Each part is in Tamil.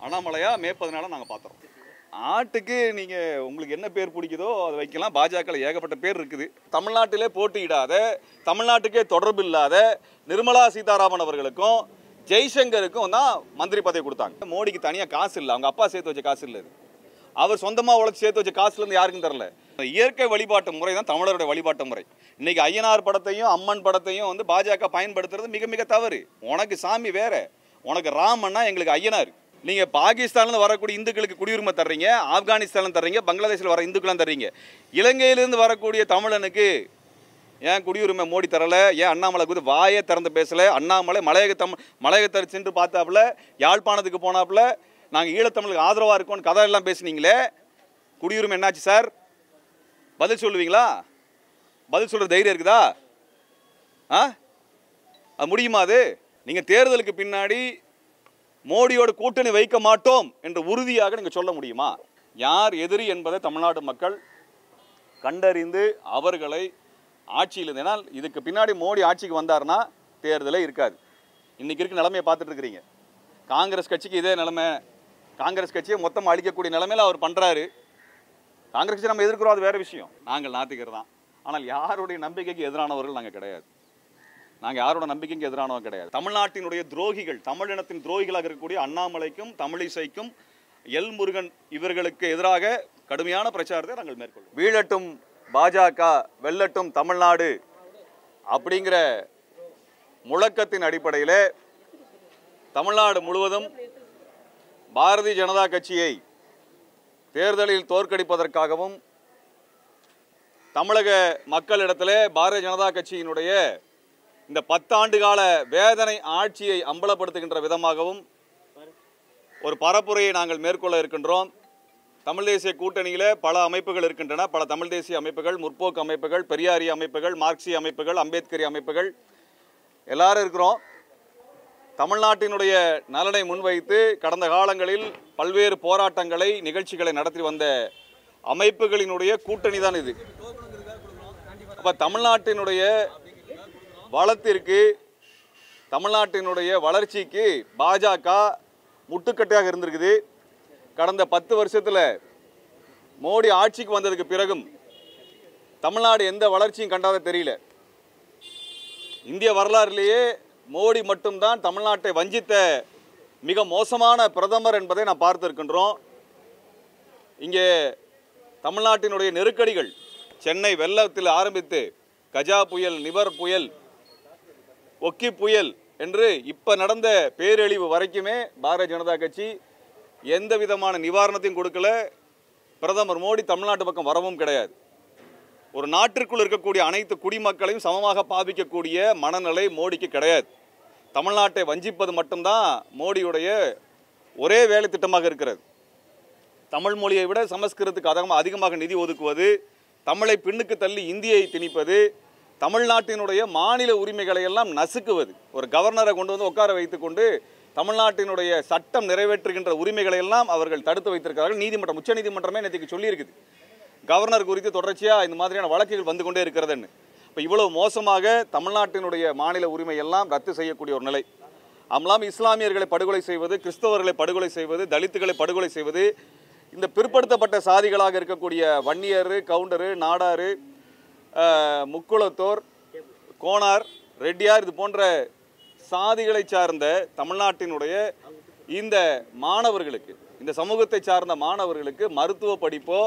அண்ணாமலையா மே 14 நாங்கள் பார்த்துறோம். ஆட்டுக்கு நீங்கள் உங்களுக்கு என்ன பேர் பிடிக்குதோ அதை வைக்கலாம். பாஜகவில் ஏகப்பட்ட பேர் இருக்குது. தமிழ்நாட்டிலே போட்டியிடாத, தமிழ்நாட்டுக்கே தொடர்பு இல்லாத நிர்மலா சீதாராமன் அவர்களுக்கும் ஜெய்சங்கருக்கும் தான் மந்திரி பதவி கொடுத்தாங்க. மோடிக்கு தனியாக காசு இல்லை, அவங்க அப்பா சேர்த்து வச்ச காசு இல்லை. அவர் சொந்தமாக உழைச்சி சேர்த்து வச்ச காசுலேருந்து யாருக்கும் தரல. இயற்கை வழிபாட்டு முறை தான் தமிழருடைய வழிபாட்டு முறை. இன்னைக்கு ஐயனார் படத்தையும் அம்மன் படத்தையும் வந்து பாஜக பயன்படுத்துறது மிக மிக தவறு. உனக்கு சாமி வேற, உனக்கு ராமன்னா எங்களுக்கு ஐயனார். நீங்கள் பாகிஸ்தான்லேருந்து வரக்கூடிய இந்துக்களுக்கு குடியுரிமை தர்றீங்க, ஆப்கானிஸ்தான்லேருந்து தர்றீங்க, பங்களாதேஷில் வர இந்துக்கெல்லாம் தர்றீங்க. இலங்கையிலேருந்து வரக்கூடிய தமிழனுக்கு ஏன் குடியுரிமை மோடி தரலை? ஏன் அண்ணாமலை குறித்து வாயே திறந்து பேசலை? அண்ணாமலை மலையகத்தை சென்று பார்த்தாப்புல, யாழ்ப்பாணத்துக்கு போனாப்புல, நாங்கள் ஈழத்தமிழுக்கு ஆதரவாக இருக்கோன்னு கதை எல்லாம் பேசுனீங்களே, குடியுரிமை என்னாச்சு சார்? பதில் சொல்லுவீங்களா? பதில் சொல்கிற தைரியம் இருக்குதா? அது முடியுமா? அது நீங்கள் தேர்தலுக்கு பின்னாடி மோடியோட கூட்டணி வைக்க மாட்டோம் என்று உறுதியாக நீங்கள் சொல்ல முடியுமா? யார் எதிரி என்பதை தமிழ்நாடு மக்கள் கண்டறிந்து அவர்களை ஆட்சியில் இருந்தேனால், இதுக்கு பின்னாடி மோடி ஆட்சிக்கு வந்தார்னா தேர்தலே இருக்காது. இன்றைக்கி இருக்க நிலைமையை பார்த்துட்டு இருக்கிறீங்க. காங்கிரஸ் கட்சிக்கு இதே நிலைமை. காங்கிரஸ் கட்சியை மொத்தமாக அழிக்கக்கூடிய நிலைமையில் அவர் பண்ணுறாரு. காங்கிரஸ் கட்சி நம்ம எதிர்க்கிறோம், அது வேறு விஷயம். நாங்கள் நாத்திகர் தான். ஆனால் யாருடைய நம்பிக்கைக்கு எதிரானவர்கள் நாங்கள் கிடையாது. நாங்கள் யாரோட நம்பிக்கைக்கு எதிரானவங்க கிடையாது. தமிழ்நாட்டினுடைய துரோகிகள், தமிழினத்தின் துரோகிகளாக இருக்கக்கூடிய அண்ணாமலைக்கும் தமிழிசைக்கும் எல் முருகன் இவர்களுக்கு எதிராக கடுமையான பிரச்சாரத்தை நாங்கள் மேற்கொள்வோம். வீழட்டும் பாஜக, வெல்லட்டும் தமிழ்நாடு அப்படிங்கிற முழக்கத்தின் அடிப்படையில் தமிழ்நாடு முழுவதும் பாரதிய ஜனதா கட்சியை தேர்தலில் தோற்கடிப்பதற்காகவும் தமிழக மக்களிடத்திலே பாரதிய ஜனதா கட்சியினுடைய இந்த 10 ஆண்டு கால வேதனை ஆட்சியை அம்பலப்படுத்துகின்ற விதமாகவும் ஒரு பரப்புரையை நாங்கள் மேற்கொள்ள இருக்கின்றோம். தமிழ் தேசிய கூட்டணியில் பல அமைப்புகள் இருக்கின்றன. பல தமிழ் தேசிய அமைப்புகள், முற்போக்கு அமைப்புகள், பெரியாரிய அமைப்புகள், மார்க்சிய அமைப்புகள், அம்பேத்கரி அமைப்புகள் எல்லாரும் இருக்கிறோம். தமிழ்நாட்டினுடைய நலனை முன்வைத்து கடந்த காலங்களில் பல்வேறு போராட்டங்களை, நிகழ்ச்சிகளை நடத்தி வந்த அமைப்புகளினுடைய கூட்டணி தான் இது. அப்போ தமிழ்நாட்டினுடைய வளத்திற்கு, தமிழ்நாட்டினுடைய வளர்ச்சிக்கு பாஜக முட்டுக்கட்டையாக இருந்திருக்குது. கடந்த 10 வருஷத்தில் மோடி ஆட்சிக்கு வந்ததுக்கு பிறகும் தமிழ்நாடு எந்த வளர்ச்சியும் கண்டாத தெரியல. இந்திய வரலாறுலேயே மோடி மட்டும்தான் தமிழ்நாட்டை வஞ்சித்த மிக மோசமான பிரதமர் என்பதை நாம் பார்த்திருக்கின்றோம். இங்கே தமிழ்நாட்டினுடைய நெருக்கடிகள், சென்னை வெள்ளத்தில் ஆரம்பித்து கஜா புயல், நிவர் புயல், ஒக்கி புயல் என்று இப்போ நடந்த பேரழிவு வரைக்குமே பாரதிய ஜனதா கட்சி எந்த விதமான நிவாரணத்தையும் கொடுக்கல. பிரதமர் மோடி தமிழ்நாட்டு பக்கம் வரவும் கிடையாது. ஒரு நாட்டிற்குள் இருக்கக்கூடிய அனைத்து குடிமக்களையும் சமமாக பாவிக்கக்கூடிய மனநிலை மோடிக்கு கிடையாது. தமிழ்நாட்டை வஞ்சிப்பது மட்டும்தான் மோடியுடைய ஒரே வேலை திட்டமாக இருக்கிறது. தமிழ் மொழியை விட சமஸ்கிருதத்துக்கு அதிகமாக நிதி ஒதுக்குவது, தமிழை பின்னுக்கு தள்ளி இந்தியை திணிப்பது, தமிழ்நாட்டினுடைய மாநில உரிமைகளை எல்லாம் நசுக்குவது. ஒரு கவர்னரை கொண்டு வந்து உட்கார வைத்துக்கொண்டு தமிழ்நாட்டினுடைய சட்டம் நிறைவேற்றுகின்ற உரிமைகளை எல்லாம் அவர்கள் தடுத்து வைத்திருக்கிறார்கள். நீதிமன்றம், உச்ச நீதிமன்றமே நேற்றுக்கு சொல்லியிருக்குது, கவர்னர் குறித்து தொடர்ச்சியாக இந்த மாதிரியான வழக்குகள் வந்து கொண்டே இருக்கிறதுன்னு. இப்போ இவ்வளவு மோசமாக தமிழ்நாட்டினுடைய மாநில உரிமை எல்லாம் ரத்து செய்யக்கூடிய ஒரு நிலை. அம்லாம் இஸ்லாமியர்களை படுகொலை செய்வது, கிறிஸ்தவர்களை படுகொலை செய்வது, தலித்துகளை படுகொலை செய்வது, இந்த பிற்படுத்தப்பட்ட சாதிகளாக இருக்கக்கூடிய வன்னியர், கவுண்டரு, நாடாறு, முக்குளத்தோர், கோனார், ரெட்டியார், இது போன்ற சாதிகளை சார்ந்த தமிழ்நாட்டினுடைய இந்த மாணவர்களுக்கு, இந்த சமூகத்தை சார்ந்த மாணவர்களுக்கு மருத்துவ படிப்போ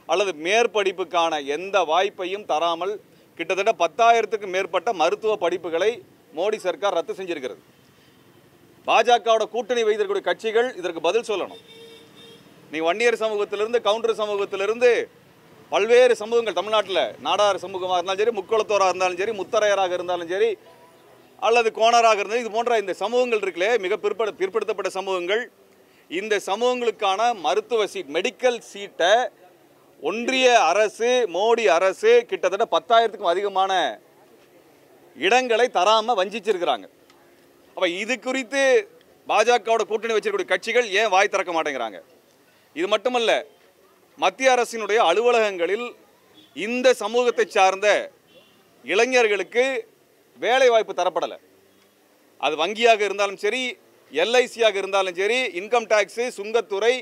அல்லது மேற்படிப்புக்கான எந்த வாய்ப்பையும் தராமல் கிட்டத்தட்ட 10,000க்கும் மேற்பட்ட மருத்துவ படிப்புகளை மோடி சர்க்கார் ரத்து செஞ்சிருக்கிறது. பாஜகவோட கூட்டணி வைத்திருக்கக்கூடிய கட்சிகள் இதற்கு பதில் சொல்லணும். நீங்கள் வன்னியர் சமூகத்திலிருந்து, கவுண்டர் சமூகத்திலிருந்து பல்வேறு சமூகங்கள் தமிழ்நாட்டில், நாடார் சமூகமாக இருந்தாலும் சரி, முக்குளத்தோராக இருந்தாலும் சரி, முத்தரையராக இருந்தாலும் சரி, அல்லது கோணராக இருந்தாலும், இது போன்ற இந்த சமூகங்கள் இருக்குல்லே, மிக பிற்படுத்தப்பட்ட சமூகங்கள், இந்த சமூகங்களுக்கான மருத்துவ சீட், மெடிக்கல் சீட்டை ஒன்றிய அரசு, மோடி அரசு கிட்டத்தட்ட 10,000க்கும் அதிகமான இடங்களை தராமல் வஞ்சிச்சிருக்கிறாங்க. அப்போ இது குறித்து பாஜகவோட கூட்டணி வச்சிருக்கக்கூடிய கட்சிகள் ஏன் வாய் திறக்க மாட்டேங்கிறாங்க? இது மட்டுமல்ல, மத்திய அரசினுடைய அலுவலகங்களில் இந்த சமூகத்தை சார்ந்த இளைஞர்களுக்கு வேலை வாய்ப்பு தரப்படலை. அது வங்கியாக இருந்தாலும் சரி, எல்ஐசியாக இருந்தாலும் சரி, இன்கம் டேக்ஸு, சுங்கத்துறை,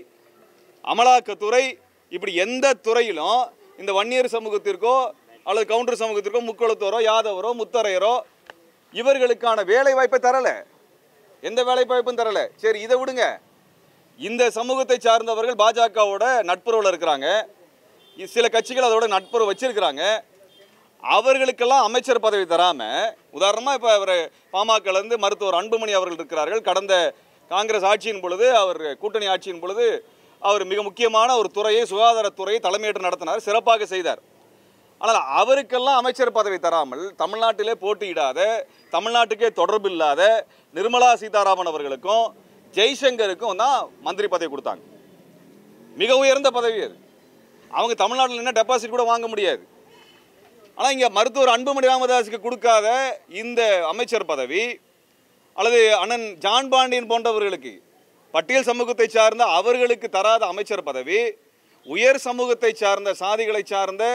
அமலாக்கத்துறை, இப்படி எந்த துறையிலும் இந்த வன்னியர் சமூகத்திற்கோ அல்லது கவுண்டர் சமூகத்திற்கோ முக்குளத்தோரோ யாதவரோ முத்தரையரோ இவர்களுக்கான வேலை வாய்ப்பை தரலை. எந்த வேலை வாய்ப்பும் தரலை. சரி, இதை விடுங்க. இந்த சமூகத்தை சார்ந்தவர்கள் பாஜகவோட நட்புறவில் இருக்கிறாங்க. சில கட்சிகள் அதோட நட்புறவு வச்சிருக்கிறாங்க. அவர்களுக்கெல்லாம் அமைச்சர் பதவி தராமல், உதாரணமாக இப்போ அவர் பாமகலேருந்து மருத்துவர் அன்புமணி அவர்கள் இருக்கிறார்கள். கடந்த காங்கிரஸ் ஆட்சியின் பொழுது, அவர் கூட்டணி ஆட்சியின் பொழுது அவர் மிக முக்கியமான ஒரு துறையை, சுகாதாரத்துறையை தலைமையேற்று நடத்தினார், சிறப்பாக செய்தார். ஆனால் அவருக்கெல்லாம் அமைச்சர் பதவி தராமல் தமிழ்நாட்டிலே போட்டியிடாத, தமிழ்நாட்டுக்கே தொடர்பு இல்லாத நிர்மலா சீதாராமன் அவர்களுக்கும் ஜெய்சங்கருக்கும் தான் மந்திரி பதவி கொடுத்தாங்க. மிக உயர்ந்த பதவி அது. அவங்க தமிழ்நாட்டில் என்ன டெபாசிட் கூட வாங்க முடியாது. ஆனால் இங்கே மருத்துவர் அன்புமணி ராமதாஸுக்கு கொடுக்காத இந்த அமைச்சர் பதவி, அல்லது அண்ணன் ஜான் பாண்டியன் போன்றவர்களுக்கு, பட்டியல் சமூகத்தை சார்ந்த அவர்களுக்கு தராத அமைச்சர் பதவி, உயர் சமூகத்தை சார்ந்த சாதிகளை சார்ந்த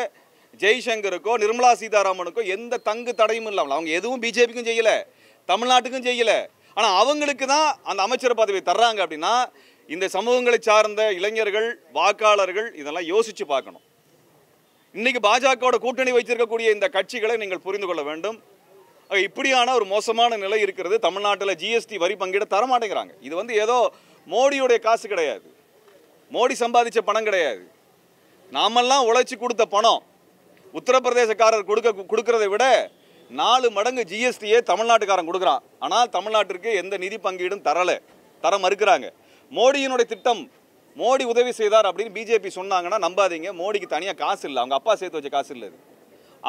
ஜெய்சங்கருக்கோ நிர்மலா சீதாராமனுக்கோ எந்த தங்கு தடையும் இல்லாமல், அவங்க எதுவும் பிஜேபிக்கும் செய்யலை, தமிழ்நாட்டுக்கும் செய்யலை. ஆனால் அவங்களுக்கு தான் அந்த அமைச்சர் பதவி தர்றாங்க. அப்படின்னா இந்த சமூகங்களை சார்ந்த இளைஞர்கள், வாக்காளர்கள் இதெல்லாம் யோசித்து பார்க்கணும். இன்னைக்கு பாஜகவோட கூட்டணி வைத்திருக்கக்கூடிய இந்த கட்சிகளை நீங்கள் புரிந்து கொள்ள வேண்டும். இப்படியான ஒரு மோசமான நிலை இருக்கிறது. தமிழ்நாட்டில் ஜிஎஸ்டி வரி பங்கீடு தரமாட்டேங்கிறாங்க. இது ஏதோ மோடியுடைய காசு கிடையாது, மோடி சம்பாதிச்ச பணம் கிடையாது. நாமெல்லாம் உழைச்சி கொடுத்த பணம். உத்தரப்பிரதேசக்காரர் கொடுக்கறதை விட 4 மடங்கு ஜிஎஸ்டியே தமிழ்நாட்டுக்காரன் கொடுக்குறான். ஆனால் தமிழ்நாட்டிற்கு எந்த நிதி பங்கீடும் தர மறுக்கிறாங்க. மோடியினுடைய திட்டம், மோடி உதவி செய்தார் அப்படின்னு பிஜேபி சொன்னாங்கன்னா நம்பாதீங்க. மோடிக்கு தனியாக காசு இல்லை, அவங்க அப்பா சேர்த்து வச்ச காசு இல்லை.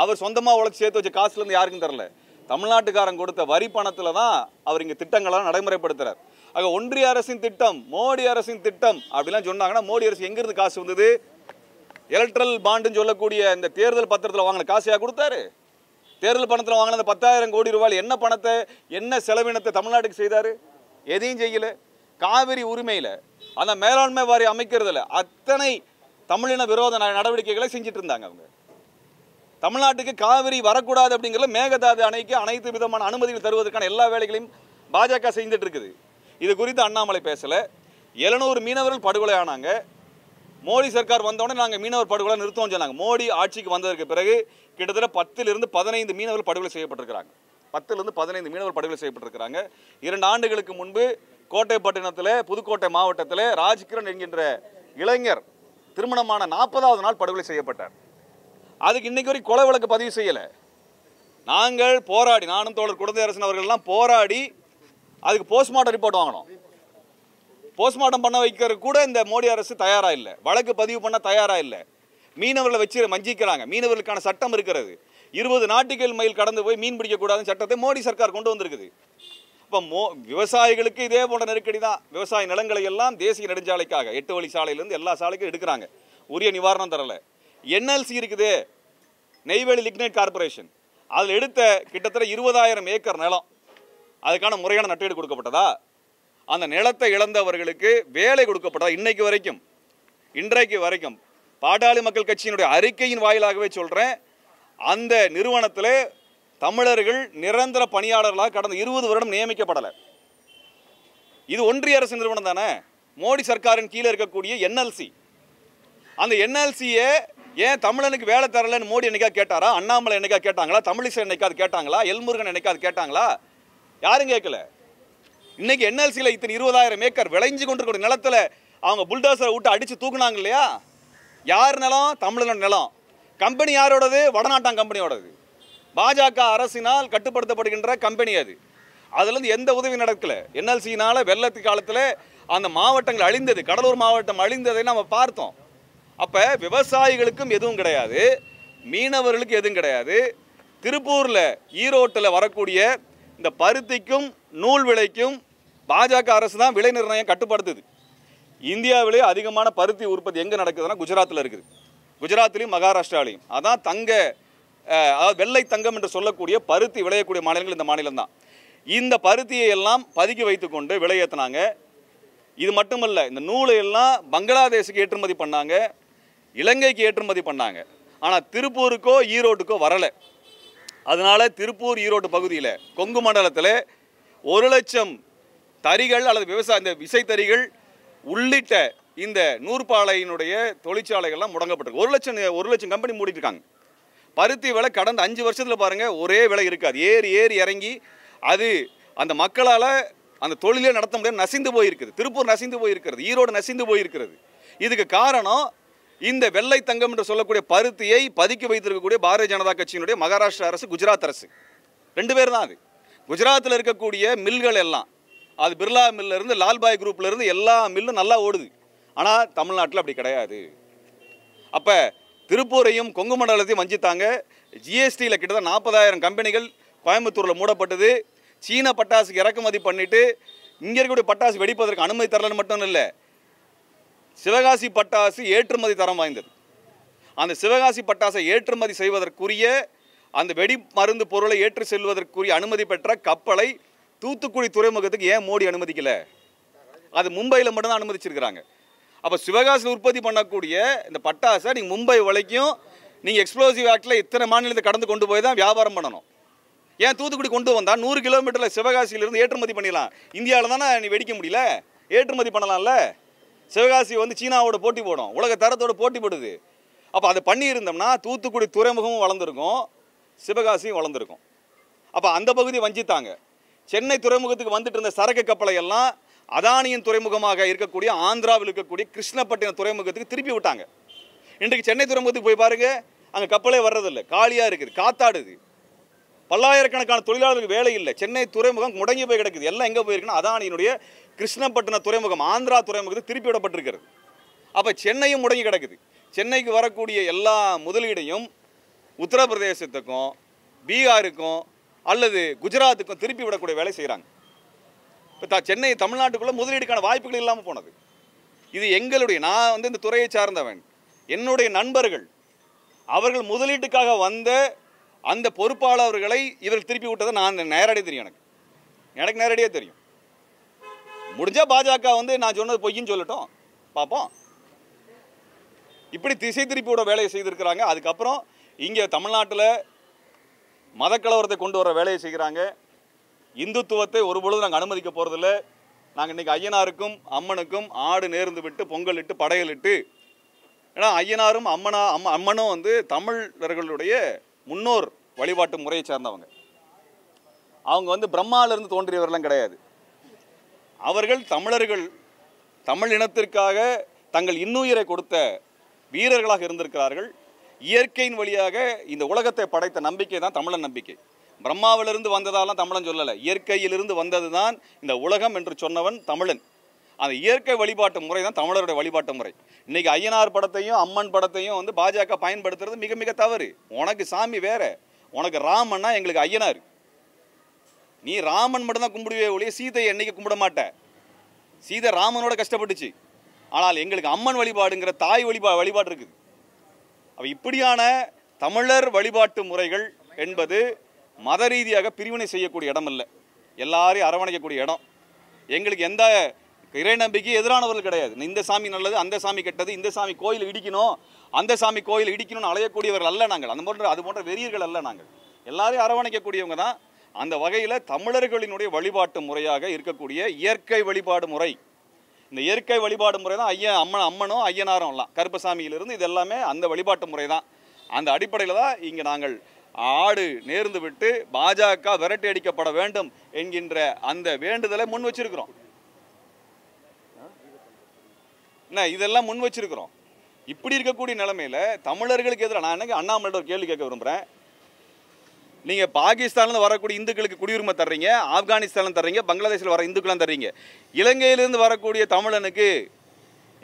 அவர் சொந்தமாக உழைச்சி சேர்த்து வச்ச காசுலேருந்து யாருக்கும் தரல. தமிழ்நாட்டுக்காரன் கொடுத்த வரி பணத்தில் தான் அவர் இங்கே திட்டங்கள்லாம் நடைமுறைப்படுத்துகிறார். ஆக ஒன்றிய அரசின் திட்டம், மோடி அரசின் திட்டம் அப்படிலாம் சொன்னாங்கன்னா மோடி அரசு எங்கேருந்து காசு வந்தது? எலக்ட்ரல் பாண்டுன்னு சொல்லக்கூடிய இந்த தேர்தல் பத்திரத்தில் வாங்கின காசையாக கொடுத்தாரு? தேர்தல் பணத்தில் வாங்கின 10,000 கோடி ரூபாயில் என்ன பணத்தை, என்ன செலவினத்தை தமிழ்நாட்டுக்கு செய்தார்? எதையும் செய்யலை. காவிரி உரிமையில் அந்த மேலாண்மை வாரியம் அமைக்கிறதுல அத்தனை தமிழின விரோத நடவடிக்கைகளை செஞ்சுட்டு இருந்தாங்க. அவங்க தமிழ்நாட்டுக்கு காவிரி வரக்கூடாது அப்படிங்கிறத மேகதாது அணைக்கு அனைத்து விதமான அனுமதிகள் தருவதற்கான எல்லா வேலைகளையும் பாஜக செஞ்சுட்டு இருக்குது. இது குறித்து அண்ணாமலை பேசலை. 700 மீனவர்கள் படுகொலை ஆனாங்க. மோடி சர்க்கார் வந்தோடனே நாங்கள் மீனவர் படுகொலை நிறுத்தோம்னு சொன்னாங்க. மோடி ஆட்சிக்கு வந்ததற்கு பிறகு கிட்டத்தட்ட 10லிருந்து 15 மீனவர்கள் படுகொலை செய்யப்பட்டிருக்கிறாங்க. 10லிருந்து 15 மீனவர் படுகொலை செய்யப்பட்டிருக்கிறாங்க. 2 ஆண்டுகளுக்கு முன்பு கோட்டைப்பட்டினத்தில், புதுக்கோட்டை மாவட்டத்தில் ராஜ்கிரண் என்கின்ற இளைஞர் திருமணமான 40வது நாள் படுகொலை செய்யப்பட்டார். அதுக்கு இன்னைக்கு வரை கொலை வழக்கு பதிவு செய்யலை. நாங்கள் போராடி, நானும் தோழர் குழந்தையரசன் அவர்கள்லாம் போராடி அதுக்கு போஸ்ட்மார்ட்டம் ரிப்போர்ட் வாங்கணும். போஸ்ட்மார்ட்டம் பண்ண வைக்கிறது கூட இந்த மோடி அரசு தயாராக இல்லை. வழக்கு பதிவு பண்ண தயாராக இல்லை. மீனவர்களை வச்சு வஞ்சிக்கிறாங்க. மீனவர்களுக்கான சட்டம் இருக்கிறது. 20 நாட்டிக்கல் மைல் கடந்து போய் மீன் பிடிக்கக்கூடாதுன்னு சட்டத்தை மோடி சர்க்கார் கொண்டு வந்திருக்குது. இப்போ விவசாயிகளுக்கு இதே போன்ற நெருக்கடி தான். விவசாய நிலங்களை எல்லாம் தேசிய நெடுஞ்சாலைக்காக 8 வழி சாலையிலேருந்து எல்லா சாலைக்கும் எடுக்கிறாங்க. உரிய நிவாரணம் தரலை. என்எல்சி இருக்குது, நெய்வேலி லிக்னைட் கார்பரேஷன், அதில் எடுத்த கிட்டத்தட்ட 20,000 ஏக்கர் நிலம், அதுக்கான முறையான நட்டீடு கொடுக்கப்பட்டதா? அந்த நிலத்தை இழந்தவர்களுக்கு வேலை கொடுக்கப்பட்டதா? இன்றைக்கு வரைக்கும் பாட்டாளி மக்கள் கட்சியினுடைய அறிக்கையின் வாயிலாகவே சொல்கிறேன், அந்த நிறுவனத்தில் தமிழர்கள் நிரந்தர பணியாளர்களாக கடந்த 20 வருடம் நியமிக்கப்படலை. இது ஒன்றிய அரசு நிறுவனம் தானே, மோடி சர்க்காரின் கீழே இருக்கக்கூடிய என்எல்சி. அந்த என்எல்சியை ஏன் தமிழனுக்கு வேலை தரலன்னு மோடி என்னைக்கா கேட்டாரா? அண்ணாமலை என்னைக்கா கேட்டாங்களா? தமிழிசை என்னைக்காவது கேட்டாங்களா? எல்முருகன் என்னைக்காவது கேட்டாங்களா? யாரும் கேட்கல. இன்னைக்கு என்எல்சியில் இத்தனை 20,000 ஏக்கர் விளைஞ்சு கொண்டிருக்கிற நிலத்தில் அவங்க புல்டோசரை விட்டு அடித்து தூக்குனாங்க இல்லையா? யார் நிலம்? தமிழன் நிலம். கம்பெனி யாரோடது? வடநாட்டான் கம்பெனியோடது. பாஜக அரசினால் கட்டுப்படுத்தப்படுகின்ற கம்பெனி அது. அதுலேருந்து எந்த உதவி நடக்கல. என்எல்சியினால் வெள்ளத்து காலத்தில் அந்த மாவட்டங்கள் அழிந்தது, கடலூர் மாவட்டம் அழிந்ததை நம்ம பார்த்தோம். அப்போ விவசாயிகளுக்கும் எதுவும் கிடையாது, மீனவர்களுக்கு எதுவும் கிடையாது. திருப்பூரில், ஈரோட்டில் வரக்கூடிய இந்த பருத்திக்கும் நூல் விலைக்கும் பாஜக அரசு தான் விலை நிர்ணயம் கட்டுப்படுத்துது. இந்தியாவிலே அதிகமான பருத்தி உற்பத்தி எங்கே நடக்குதுன்னா குஜராத்தில் இருக்குது. குஜராத்லையும் மகாராஷ்டிராலையும். அதான் அதாவது வெள்ளை தங்கம் என்று சொல்லக்கூடிய பருத்தி விளையக்கூடிய மாநிலங்கள் இந்த மாநிலம் தான். இந்த பருத்தியை எல்லாம் பதுக்கி வைத்து கொண்டு விலையேற்றினாங்க. இது மட்டுமல்ல, இந்த நூலை எல்லாம் பங்களாதேஷுக்கு ஏற்றுமதி பண்ணாங்க, இலங்கைக்கு ஏற்றுமதி பண்ணாங்க. ஆனால் திருப்பூருக்கோ ஈரோட்டுக்கோ வரலை. அதனால் திருப்பூர் ஈரோட்டு பகுதியில், கொங்கு மண்டலத்தில் 1 லட்சம் தறிகள் அல்லது விவசாய இந்த விசைத்தறிகள் உள்ளிட்ட இந்த நூற்பாலையினுடைய தொழிற்சாலைகள்லாம் முடங்கப்பட்டிருக்கு. 1,00,000 கம்பெனி மூடிட்டு இருக்காங்க. பருத்தி விலை கடந்த 5 வருஷத்தில் பாருங்கள் ஒரே விலை இருக்காது. ஏறி இறங்கி அது அந்த மக்களால் அந்த தொழிலே நடத்த முடியாது, நசிந்து போயிருக்குது. திருப்பூர் நசிந்து போயிருக்கிறது, ஈரோடு நசிந்து போயிருக்கிறது. இதுக்கு காரணம் இந்த வெள்ளை தங்கம் என்று சொல்லக்கூடிய பருத்தியை பதுக்கி வைத்திருக்கக்கூடிய பாரதிய ஜனதா கட்சியினுடைய மகாராஷ்டிரா அரசு, குஜராத் அரசு, 2 பேர் தான். அது குஜராத்தில் இருக்கக்கூடிய மில்கள் எல்லாம், அது பிர்லா மில்லிருந்து லால்பாய் குரூப்லேருந்து எல்லா மில்லும் நல்லா ஓடுது. ஆனால் தமிழ்நாட்டில் அப்படி கிடையாது. அப்போ திருப்பூரையும் கொங்கு மண்டலத்தையும் வஞ்சித்தாங்க. ஜிஎஸ்டியில் கிட்டத்தட்ட 40,000 கம்பெனிகள் கோயம்புத்தூரில் மூடப்பட்டது. சீன பட்டாசுக்கு இறக்குமதி பண்ணிவிட்டு இங்கே இருக்கக்கூடிய பட்டாசு வெடிப்பதற்கு அனுமதி தரலன்னு மட்டும் இல்லை, சிவகாசி பட்டாசு ஏற்றுமதி தரம் வாய்ந்தது. அந்த சிவகாசி பட்டாசை ஏற்றுமதி செய்வதற்குரிய அந்த வெடி மருந்து பொருளை ஏற்று செல்வதற்குரிய அனுமதி பெற்ற கப்பலை தூத்துக்குடி துறைமுகத்துக்கு ஏன் மோடி அனுமதிக்கல? அது மும்பையில் மட்டும்தான் அனுமதிச்சிருக்கிறாங்க. அப்போ சிவகாசியில் உற்பத்தி பண்ணக்கூடிய இந்த பட்டாசை நீங்கள் மும்பை வரைக்கும் நீங்கள் எக்ஸ்ப்ளோசிவ் ஆக்டில் இத்தனை மாநிலத்தை கடந்து கொண்டு போய் தான் வியாபாரம் பண்ணணும். ஏன் தூத்துக்குடி கொண்டு வந்தால் 100 கிலோமீட்டரில் சிவகாசியிலிருந்து ஏற்றுமதி பண்ணிடலாம். இந்தியாவில் தானே நீ வெடிக்க முடியல, ஏற்றுமதி பண்ணலாம்ல. சிவகாசி வந்து சீனாவோட போட்டி போடும், உலக தரத்தோட போட்டி போடுது. அப்போ அதை பண்ணியிருந்தோம்னா தூத்துக்குடி துறைமுகமும் வளர்ந்துருக்கும், சிவகாசியும் வளர்ந்துருக்கும். அப்போ அந்த பகுதியை வஞ்சித்தாங்க. சென்னை துறைமுகத்துக்கு வந்துட்டு இருந்த சரக்கு கப்பலை எல்லாம் அதானியின் துறைமுகமாக இருக்கக்கூடிய ஆந்திராவில் இருக்கக்கூடிய கிருஷ்ணப்பட்டினம் துறைமுகத்துக்கு திருப்பி விட்டாங்க. இன்றைக்கு சென்னை துறைமுகத்துக்கு போய் பாருங்க, அங்கே கப்பலே வர்றதில்லை, காலியாக இருக்குது, காத்தாடுது. பல்லாயிரக்கணக்கான தொழிலாளர்களுக்கு வேலை இல்லை. சென்னை துறைமுகம் முடங்கி போய் கிடக்குது. எல்லாம் எங்கே போயிருக்குன்னா அதானியினுடைய கிருஷ்ணப்பட்டினம் துறைமுகம் ஆந்திரா துறைமுகத்துக்கு திருப்பி விடப்பட்டிருக்கிறது. அப்போ சென்னையும் முடங்கி கிடக்குது. சென்னைக்கு வரக்கூடிய எல்லா முதலீடையும் உத்தரப்பிரதேசத்துக்கும் பீகாருக்கும் அல்லது குஜராத்துக்கும் திருப்பி விடக்கூடிய வேலை செய்கிறாங்க. இப்போ சென்னை தமிழ்நாட்டுக்குள்ளே முதலீடுக்கான வாய்ப்புகள் இல்லாமல் போனது. இது எங்களுடைய, நான் வந்து இந்த துறையை சார்ந்தவன், என்னுடைய நண்பர்கள், அவர்கள் முதலீட்டுக்காக வந்த அந்த பொறுப்பாளர்களை இவர்கள் திருப்பி விட்டதை நான் நேரடியாக தெரியும். எனக்கு நேரடியாக தெரியும். முடிஞ்சால் பாஜக வந்து நான் சொன்னது பொய்ன்னு சொல்லட்டும், பார்ப்போம். இப்படி திசை திருப்பி விட வேலையை செய்திருக்கிறாங்க. அதுக்கப்புறம் இங்கே தமிழ்நாட்டில் மதக்கலவரத்தை கொண்டு வர வேலையை செய்கிறாங்க. இந்துத்துவத்தை ஒருபொழுது நாங்கள் அனுமதிக்க போகிறதில்ல. நாங்கள் இன்றைக்கி ஐயனாருக்கும் அம்மனுக்கும் ஆடு நேர்ந்து விட்டு பொங்கல் இட்டு படையல் இட்டு, ஏன்னா ஐயனாரும் அம்மனும் வந்து தமிழர்களுடைய முன்னோர் வழிபாட்டு முறையை சார்ந்தவங்க. அவங்க வந்து பிரம்மாவிலிருந்து தோன்றியவர்கள்லாம் கிடையாது. அவர்கள் தமிழர்கள், தமிழ் இனத்திற்காக தங்கள் இன்னுயிரை கொடுத்த வீரர்களாக இருந்திருக்கிறார்கள். இயற்கையின் வழியாக இந்த உலகத்தை படைத்த நம்பிக்கை தான் தமிழன் நம்பிக்கை. பிரம்மாவிலிருந்து வந்ததாலாம் தமிழன் சொல்லலை, இயற்கையிலிருந்து வந்தது தான் இந்த உலகம் என்று சொன்னவன் தமிழன். அந்த இயற்கை வழிபாட்டு முறை தான் தமிழருடைய வழிபாட்டு முறை. இன்றைக்கி ஐயனார் படத்தையும் அம்மன் படத்தையும் வந்து பாஜக பயன்படுத்துறது மிக மிக தவறு. உனக்கு சாமி வேற, உனக்கு ராமன்னா எங்களுக்கு ஐயனார். நீ ராமன் மட்டும்தான் கும்பிடுவே ஒழிய சீதையை என்னைக்கு கும்பிட மாட்ட. சீதை ராமனோட கஷ்டப்பட்டுச்சு. ஆனால் எங்களுக்கு அம்மன் வழிபாடுங்கிற தாய் வழிபாடு இருக்குது. அப்போ இப்படியான தமிழர் வழிபாட்டு முறைகள் என்பது மத ரீதியாக பிரிவினை செய்யக்கூடிய இடம் இல்லை, எல்லாரையும் அரவணைக்கக்கூடிய இடம். எங்களுக்கு எந்த இறை நம்பிக்கை எதிரானவர்கள் கிடையாது. இந்த சாமி நல்லது, அந்த சாமி கெட்டது, இந்த சாமி கோயில் இடிக்கணும், அந்த சாமி கோயில் இடிக்கணும்னு அலையக்கூடியவர்கள் அல்ல நாங்கள். அது போன்ற வெறியர்கள் அல்ல நாங்கள். எல்லாரையும் அரவணைக்கக்கூடியவங்க தான். அந்த வகையில் தமிழர்களினுடைய வழிபாட்டு முறையாக இருக்கக்கூடிய இயற்கை வழிபாடு முறை, இந்த இயற்கை வழிபாடு முறை தான் அம்மனும் ஐயனாரும் எல்லாம், கருப்பசாமியிலிருந்து இது எல்லாமே அந்த வழிபாட்டு முறை தான். அந்த அடிப்படையில் தான் இங்கே நாங்கள் ஆடு நேர்ந்து விட்டு பாஜக விரட்டி அடிக்கப்பட வேண்டும் என்கின்ற அந்த வேண்டுதலை முன் வச்சிருக்கிறோம். இதெல்லாம் முன் வச்சிருக்கிறோம். இப்படி இருக்கக்கூடிய நிலைமையில் தமிழர்களுக்கு எதிராக நான் எனக்கு அண்ணாமலையோட ஒரு கேள்வி கேட்க விரும்புகிறேன். நீங்கள் பாகிஸ்தான்லேருந்து வரக்கூடிய இந்துக்களுக்கு குடியுரிமை தர்றீங்க, ஆப்கானிஸ்தானில் தர்றீங்க, பங்களாதேஷில் வர இந்துக்கெல்லாம் தர்றீங்க. இலங்கையிலேருந்து வரக்கூடிய தமிழனுக்கு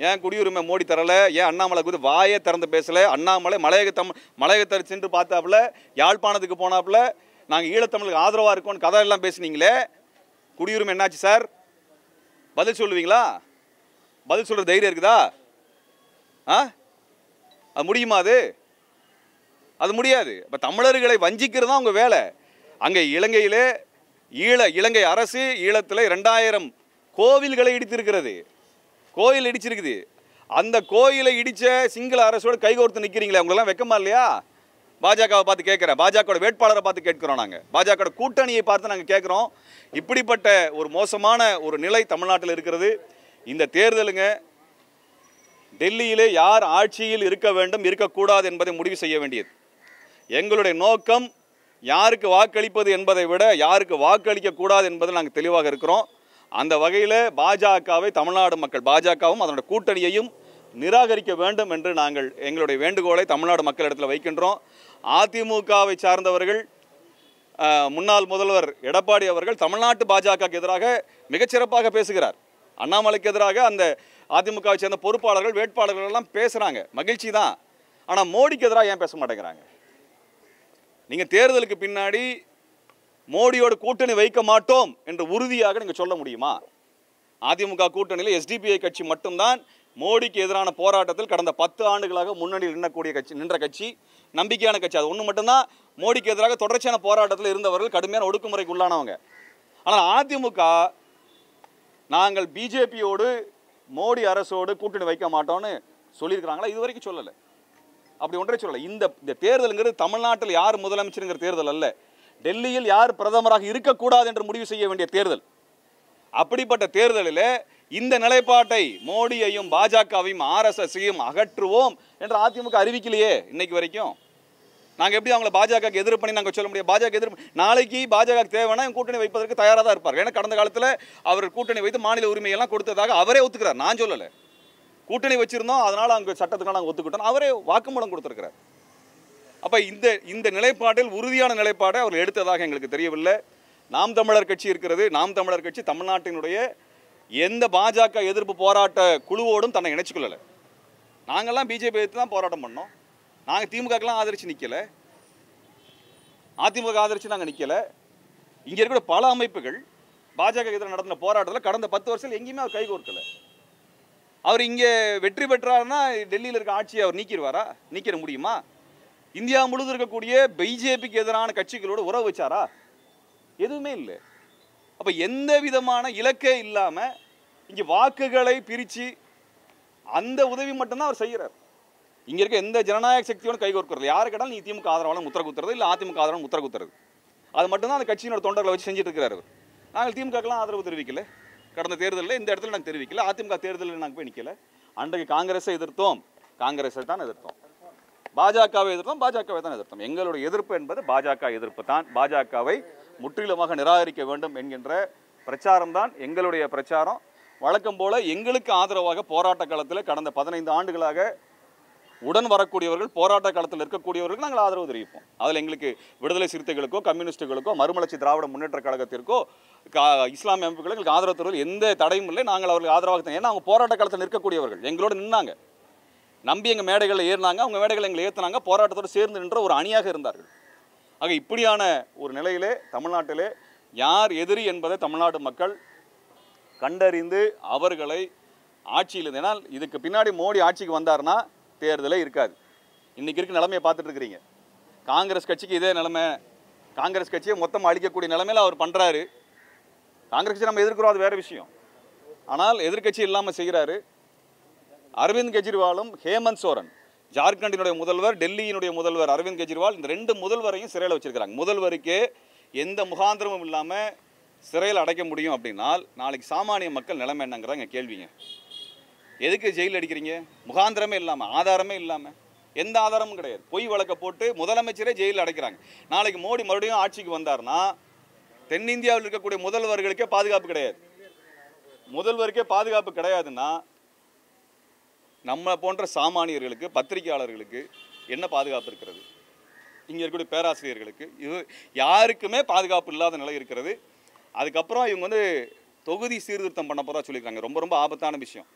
ஏன் குடியுரிமை மோடி தரலை? ஏன் அண்ணாமலை குறித்து வாயே திறந்து பேசலை? அண்ணாமலை மலையகத்தை சென்று பார்த்தாப்புல, யாழ்ப்பாணத்துக்கு போனாப்புல, நாங்கள் ஈழத்தமிழுக்கு ஆதரவாக இருக்கோன்னு கதை எல்லாம் பேசுனீங்களே, குடியுரிமை என்னாச்சு சார்? பதில் சொல்லுவீங்களா? பதில் சொல்கிற தைரியம் இருக்குதா? அது முடியுமா? அது முடியாது. இப்போ தமிழர்களை வஞ்சிக்கிறது தான் உங்கள் வேலை. அங்கே இலங்கையிலே இலங்கை அரசு ஈழத்தில் 2000 கோவில்களை இடித்திருக்கிறது. கோயில் இடிச்சிருக்குது. அந்த கோயிலை இடித்த சிங்கள அரசோடு கைகோர்த்து நிற்கிறீங்களே, அவங்களெல்லாம் வெக்கமா இல்லையா? பாஜகவை பார்த்து கேட்குறேன், பாஜக வேட்பாளரை பார்த்து கேட்கிறோம், நாங்கள் பாஜக கூட்டணியை பார்த்து நாங்கள் கேட்குறோம். இப்படிப்பட்ட ஒரு மோசமான ஒரு நிலை தமிழ்நாட்டில் இருக்கிறது. இந்த தேர்தலுங்க டெல்லியிலே யார் ஆட்சியில் இருக்க வேண்டும் இருக்கக்கூடாது என்பதை முடிவு செய்ய வேண்டியது. எங்களுடைய நோக்கம் யாருக்கு வாக்களிப்பது என்பதை விட யாருக்கு வாக்களிக்க கூடாது என்பதில் நாங்கள் தெளிவாக இருக்கிறோம். அந்த வகையில் பாஜகவை தமிழ்நாடு மக்கள், பாஜகவும் அதனுடைய கூட்டணியையும் நிராகரிக்க வேண்டும் என்று நாங்கள் எங்களுடைய வேண்டுகோளை தமிழ்நாடு மக்களிடத்தில் வைக்கின்றோம். அதிமுகவை சார்ந்தவர்கள், முன்னாள் முதல்வர் எடப்பாடி அவர்கள் தமிழ்நாட்டு பாஜகவுக்கு எதிராக மிகச்சிறப்பாக பேசுகிறார். அண்ணாமலைக்கு எதிராக அந்த அதிமுகவை சேர்ந்த பொறுப்பாளர்கள், வேட்பாளர்கள் எல்லாம் பேசுகிறாங்க, மகிழ்ச்சி தான். ஆனால் மோடிக்கு எதிராக ஏன் பேச மாட்டேங்கிறாங்க? நீங்கள் தேர்தலுக்கு பின்னாடி மோடியோட கூட்டணி வைக்க மாட்டோம் என்று உறுதியாக நீங்கள் சொல்ல முடியுமா? அதிமுக கூட்டணியில் எஸ்டிபிஐ கட்சி மட்டும்தான் மோடிக்கு எதிரான போராட்டத்தில் கடந்த 10 ஆண்டுகளாக முன்னணியில் நின்ற கட்சி, நம்பிக்கையான கட்சி. அது ஒன்று மட்டும்தான் மோடிக்கு எதிராக தொடர்ச்சியான போராட்டத்தில் இருந்தவர்கள், கடுமையான ஒடுக்குமுறைக்கு உள்ளானவங்க. ஆனால் அதிமுக நாங்கள் பிஜேபியோடு மோடி அரசோடு கூட்டணி வைக்க மாட்டோம்னு சொல்லியிருக்கிறாங்களா? இது வரைக்கும் சொல்லலை. அப்படி ஒன்றே சொல்லலை. இந்த தேர்தலுங்கிறது தமிழ்நாட்டில் யார் முதலமைச்சருங்கிற தேர்தல் அல்ல, டெல்லியில் யார் பிரதமராக இருக்கக்கூடாது என்று முடிவு செய்ய வேண்டிய தேர்தல். அப்படிப்பட்ட தேர்தலில் இந்த நிலைப்பாட்டை மோடியையும் பாஜகவையும் ஆர்எஸ்எஸ்ஸையும் அகற்றுவோம் என்று அதிமுக அறிவிக்கலையே இன்னைக்கு வரைக்கும். நாங்கள் எப்படி அவங்களை பாஜகவுக்கு எதிர்ப்பு பண்ணி நாங்கள் சொல்ல முடியும்? பாஜக எதிர்ப்பு நாளைக்கு பாஜக தேவைன்னா கூட்டணி வைப்பதற்கு தயாராக தான் இருப்பார்கள். ஏன்னா கடந்த காலத்தில் அவர் கூட்டணி வைத்து மாநில உரிமையெல்லாம் கொடுத்ததாக அவரே ஒத்துக்கிறார். நான் சொல்லலை, கூட்டணி வச்சிருந்தோம் அதனால் அங்கே சட்டத்துக்காக நாங்கள் ஒத்துக்கிட்டோம், அவரே வாக்குமூலம் கொடுத்துருக்கிறார். அப்போ இந்த நிலைப்பாட்டில் உறுதியான நிலைப்பாடை அவர் எடுத்ததாக எங்களுக்கு தெரியவில்லை. நாம் தமிழர் கட்சி இருக்கிறது. நாம் தமிழர் கட்சி தமிழ்நாட்டினுடைய எந்த பாஜக எதிர்ப்பு போராட்ட குழுவோடும் தன்னை இணைச்சிக்கொள்ளலை. நாங்கள்லாம் பிஜேபி எதிர்த்து தான் போராட்டம் பண்ணோம். நாங்கள் திமுகக்கெல்லாம் ஆதரித்து நிற்கலை, அதிமுக ஆதரித்து நாங்கள் நிற்கலை. இங்கே இருக்கிற பல அமைப்புகள் பாஜக எதிராக நடத்தின போராட்டத்தில் கடந்த 10 வருஷத்தில் எங்கேயுமே அவர் கைகோர்க்கலை. அவர் இங்கே வெற்றி பெற்றாருன்னா டெல்லியில் இருக்க ஆட்சியை அவர் நீக்கிடுவாரா? நீக்கிட முடியுமா? இந்தியா முழுவதும் இருக்கக்கூடிய பிஜேபிக்கு எதிரான கட்சிகளோடு உறவு வச்சாரா? எதுவுமே இல்லை. அப்போ எந்த விதமான இலக்கே இல்லாமல் இங்கே வாக்குகளை பிரித்து அந்த உதவி மட்டும்தான் அவர் செய்கிறார். இங்கே இருக்க எந்த ஜனநாயக சக்தியோடு கைகோர்க்கிறது, யாரு கேட்டாலும் நீ திமுக ஆதரவாளன் முத்திர குத்துறது, இல்லை அதிமுக ஆதரவாளன் முத்திர குத்துறது, அது மட்டும்தான் அந்த கட்சியினோட தொண்டர்களை வச்சு செஞ்சுட்டு இருக்கிறார் அவர். நாங்கள் திமுகக்கெல்லாம் ஆதரவு தெரிவிக்கல, கடந்த தேர்தலில் இந்த இடத்துல நாங்கள் தெரிவிக்கல, அதிமுக தேர்தலில் நாங்கள் போய் நிற்கல. அன்றைக்கு காங்கிரஸை எதிர்த்தோம், காங்கிரஸை தான் எதிர்த்தோம். பாஜகவை எதிர்த்தோம், பாஜகவை தான் எதிர்த்தோம். எங்களுடைய எதிர்ப்பு என்பது பாஜக எதிர்ப்பு தான். பாஜகவை முற்றிலுமாக நிராகரிக்க வேண்டும் என்கின்ற பிரச்சாரம் தான் எங்களுடைய பிரச்சாரம். வழக்கம் போல எங்களுக்கு ஆதரவாக போராட்ட காலத்தில் கடந்த 15 ஆண்டுகளாக உடன் வரக்கூடியவர்கள், போராட்ட காலத்தில் இருக்கக்கூடியவர்கள் நாங்கள் ஆதரவு தெரிவிப்போம். அதில் எங்களுக்கு விடுதலை சிறுத்தைகளுக்கோ, கம்யூனிஸ்டுகளுக்கோ, மறுமலர்ச்சி திராவிட முன்னேற்ற கழகத்திற்கோ, இஸ்லாமிய அமைப்புகளுக்கு எங்களுக்கு ஆதரவு தருவதில் எந்த தடையும் இல்லை. நாங்கள் அவர்களுக்கு ஆதரவாக, ஏன்னா அவங்க போராட்ட காலத்தில் நிற்கக்கூடியவர்கள் எங்களோடு நின்னாங்க, நம்பி எங்கள் மேடைகளில் ஏறினாங்க, அவங்க மேடைகளை எங்களை ஏற்றினாங்க, போராட்டத்தோடு சேர்ந்து நின்ற ஒரு அணியாக இருந்தார்கள். ஆக இப்படியான ஒரு நிலையிலே தமிழ்நாட்டிலே யார் எதிரி என்பதை தமிழ்நாடு மக்கள் கண்டறிந்து அவர்களை ஆட்சியில், ஏன்னால் இதுக்கு பின்னாடி மோடி ஆட்சிக்கு வந்தார்னா தேர்தலே இருக்காது. இன்றைக்கி இருக்க நிலைமையை பார்த்துட்டு இருக்கிறீங்க. காங்கிரஸ் கட்சிக்கு இதே நிலைமை, காங்கிரஸ் கட்சியை மொத்தமாக அழிக்கக்கூடிய நிலைமையில் அவர் பண்ணுறாரு. காங்கிரஸ் கட்சி நம்ம எதிர்க்கிறோம், அது வேறு விஷயம். ஆனால் எதிர்கட்சி இல்லாமல் செய்கிறாரு. அரவிந்த் கெஜ்ரிவாலும் ஹேமந்த் சோரன், ஜார்க்கண்டினுடைய முதல்வர், டெல்லியினுடைய முதல்வர் அரவிந்த் கெஜ்ரிவால், இந்த 2 முதல்வரையும் சிறையில் வச்சிருக்கிறாங்க. முதல்வருக்கே எந்த முகாந்திரமும் இல்லாமல் சிறையில் அடைக்க முடியும் அப்படின்னால் நாளைக்கு சாமானிய மக்கள் நிலைமை என்னங்கிறாங்க கேள்விங்க. எதுக்கு ஜெயிலில் அடிக்கிறீங்க? முகாந்திரமே இல்லாமல், ஆதாரமே இல்லாமல், எந்த ஆதாரமும் கிடையாது, பொய் வழக்க போட்டு முதலமைச்சரே ஜெயிலில் அடைக்கிறாங்க. நாளைக்கு மோடி மறுபடியும் ஆட்சிக்கு வந்தார்னா தென்னிந்தியாவில் இருக்கக்கூடிய முதல்வர்களுக்கே பாதுகாப்பு கிடையாது. முதல்வருக்கே பாதுகாப்பு கிடையாதுன்னா நம்ம போன்ற சாமானியர்களுக்கு, பத்திரிகையாளர்களுக்கு என்ன பாதுகாப்பு இருக்கிறது? இங்கே இருக்கக்கூடிய பேராசிரியர்களுக்கு, இது யாருக்குமே பாதுகாப்பு இல்லாத நிலை இருக்கிறது. அதுக்கப்புறம் இவங்க தொகுதி சீர்திருத்தம் பண்ண போகிறதா சொல்லியிருக்காங்க. ரொம்ப ரொம்ப ஆபத்தான விஷயம்.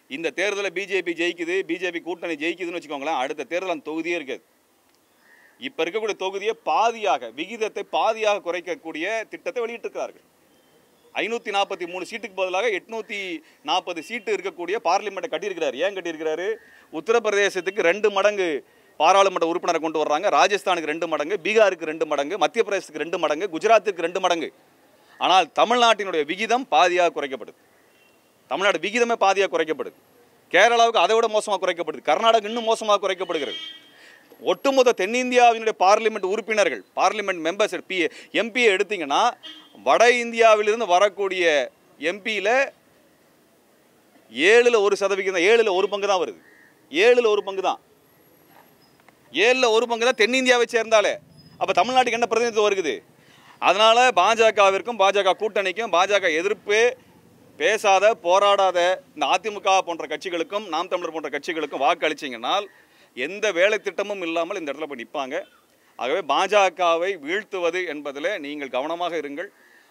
இந்த தேர்தலில் பிஜேபி ஜெயிக்குது, பிஜேபி கூட்டணி ஜெயிக்குதுன்னு வச்சுக்கோங்களேன், அடுத்த தேர்தல் அந்த தொகுதியே இருக்காது. இப்போ இருக்கக்கூடிய தொகுதியை பாதியாக, விகிதத்தை பாதியாக குறைக்கக்கூடிய திட்டத்தை வெளியிட்டிருக்கிறார்கள். 543 சீட்டுக்கு பதிலாக 840 சீட்டு இருக்கக்கூடிய பார்லிமெண்ட்டை கட்டியிருக்கிறார். ஏன் கட்டியிருக்கிறாரு? உத்தரப்பிரதேசத்துக்கு 2 மடங்கு பாராளுமன்ற உறுப்பினரை கொண்டு வர்றாங்க, ராஜஸ்தானுக்கு 2 மடங்கு, பீகாருக்கு 2 மடங்கு, மத்திய பிரதேசத்துக்கு 2 மடங்கு, குஜராத்துக்கு 2 மடங்கு. ஆனால் தமிழ்நாட்டினுடைய விகிதம் பாதியாக குறைக்கப்படுது. தமிழ்நாடு விகிதமே பாதியாக குறைக்கப்படுது. கேரளாவுக்கு அதை விட மோசமாக குறைக்கப்படுது. கர்நாடகா இன்னும் மோசமாக குறைக்கப்படுகிறது. ஒட்டுமொத்த தென்னிந்தியாவினுடைய பார்லிமெண்ட் உறுப்பினர்கள், பார்லிமெண்ட் மெம்பர்ஸ், எம்பியை எடுத்தீங்கன்னா வட இந்தியாவிலிருந்து வரக்கூடிய எம்பியில் 7ல் 1% 7ல் 1 பங்கு தான் வருது. 7ல் 1 பங்கு தான். 7ல் 1 பங்கு தான் தென்னிந்தியாவை சேர்ந்தாலே. அப்போ தமிழ்நாட்டுக்கு என்ன பிரதிநிதித்துவம் இருக்குது? அதனால் பாஜகவிற்கும் பாஜக கூட்டணிக்கும் பாஜக எதிர்ப்பு பேசாத போராடாத இந்த அதிமுக போன்ற கட்சிகளுக்கும் நாம் தமிழர் போன்ற கட்சிகளுக்கும் வாக்கு அளிச்சிங்கன்னால் எந்த வேலை திட்டமும் இல்லாமல் இந்த இடத்துல போய் நிற்பாங்க. ஆகவே பாஜகவை வீழ்த்துவது என்பதில் நீங்கள் கவனமாக இருங்கள்.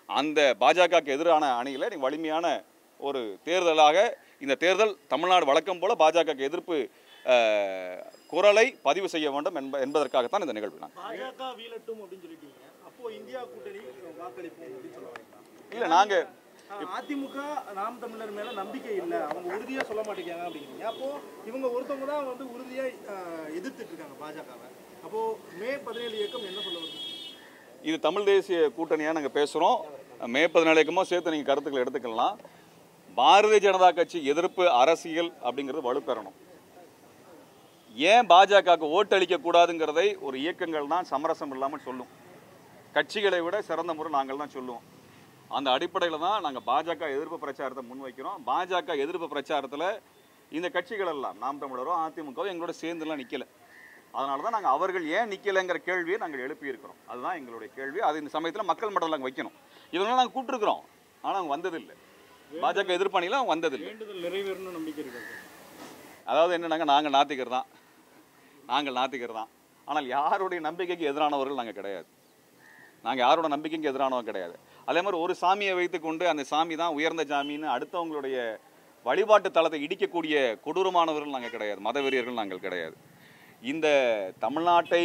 அந்த பாஜகவுக்கு எதிரான அணியில் நீங்கள் வலிமையான ஒரு தேர்தலாக இந்த தேர்தல் தமிழ்நாடு வழக்கம் போல பாஜகவுக்கு எதிர்ப்பு குரலை பதிவு செய்ய வேண்டும் என்பதற்காகத்தான் இந்த நிகழ்வு. பாஜக வீழட்டும் அப்படின்னு சொல்லிட்டீங்க. அப்போ இந்தியா கூட்டணி வாக்களிப்போம் அப்படின்னு சொல்லுவாங்க. இல்லை, நாங்கள் அதிமுக நாம் தமிழர் மேல நம்பிக்கை இல்லை, அவங்க உறுதியா சொல்ல மாட்டேங்கிறாங்க அப்படிங்கிறீங்க. அப்போ இவங்க ஒருத்தவங்க தான் வந்து உறுதியா எதிர்த்துட்டு இருக்காங்க பாஜகவை. அப்போ மே 17 இயக்கம் என்ன சொல்ல வருது? இது தமிழ் தேசிய கூட்டணியாக நாங்கள் பேசுகிறோம். மே 17 இயக்கமும் சேர்த்து நீங்கள் கருத்துக்களை எடுத்துக்கலாம். பாரதிய ஜனதா கட்சி எதிர்ப்பு அரசியல் அப்படிங்கிறது வலுப்பெறணும். ஏன் பாஜகவுக்கு ஓட்டு அளிக்கக்கூடாதுங்கிறதை ஒரு இயக்கங்கள் தான் சமரசம் இல்லாமல் சொல்லும். கட்சிகளை விட சிறந்த முறை நாங்கள் தான் சொல்லுவோம். அந்த அடிப்படையில் தான் நாங்கள் பாஜக எதிர்ப்பு பிரச்சாரத்தை முன்வைக்கிறோம். பாஜக எதிர்ப்பு பிரச்சாரத்தில் இந்த கட்சிகள் எல்லாம் நாம் தமிழரோ அதிமுகவோ எங்களோட சேர்ந்துலாம் நிற்கலை. அதனால தான் நாங்கள் அவர்கள் ஏன் நிற்கலைங்கிற கேள்வியை நாங்கள் எழுப்பியிருக்கிறோம். அதுதான் எங்களுடைய கேள்வி. அது இந்த சமயத்தில் மக்கள் மன்றத்தில் நாங்கள் வைக்கணும். இவங்களாம் நாங்கள் கூப்பிட்டுருக்குறோம், ஆனால் அவங்க வந்ததில்லை. பாஜக எதிர்ப்பணியில் அவங்க வந்ததில்லை. நிறைவேறணும் நம்பிக்கை இருக்காது. அதாவது என்னன்னாங்க, நாங்கள் நாத்திகர் தான். ஆனால் யாருடைய நம்பிக்கைக்கு எதிரானவர்கள் நாங்கள் கிடையாது. நாங்கள் யாரோட நம்பிக்கைக்கு எதிரானவங்க கிடையாது. அதே மாதிரி ஒரு சாமியை வைத்துக்கொண்டு அந்த சாமி தான் உயர்ந்த சாமின்னு அடுத்தவங்களுடைய வழிபாட்டு தளத்தை இடிக்கக்கூடிய கொடூரமானவர்கள் நாங்கள் கிடையாது. மதவெறியர்கள் நாங்கள் கிடையாது. இந்த தமிழ்நாட்டை